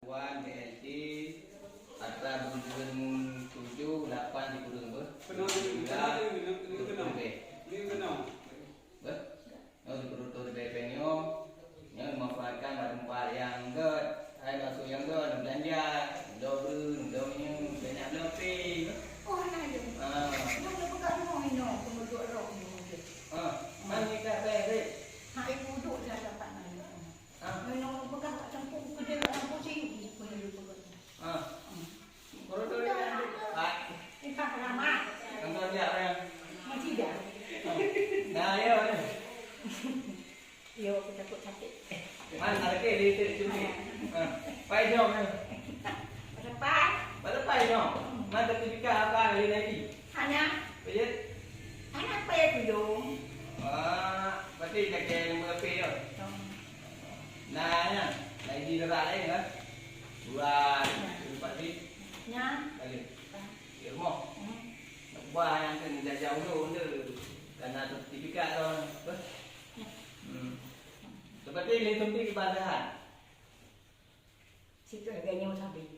Wan BLT Atra Bunjun 7 8 di kurung ber. Penuh Ber. Oh di kurung BPNO. Yang memanfaatkan barang yang enggak, hai masuk yang enggak belanja, dobru, domnya banyak lebih. Oh, nah je. Nak buka rumah ini, penduduk roh ni. Mana kita beri? Hak ibu duduk dah dapat mana. Minum bukan tak campur kerja aku sini penduduk roh. Kurung tu dia. Kita lama. Kantor dia orang. Masih dah. Nah, ya. Yo, kita takut sakit. Mana ada ke di sini? Pai jom. Depan. Pada pai jom. Mana sertifikat apa lagi? Hanya Bajet. anak payah tudung. Berarti dah kena berapa ya? Nah, ya. Lagi derak lain kan? Buat empat di Nya. kali. Ya rumah. Nak buat yang kena jauh dulu karena sertifikat tu. Seperti ini tempat ibadahan. Situ harganya mau sampai.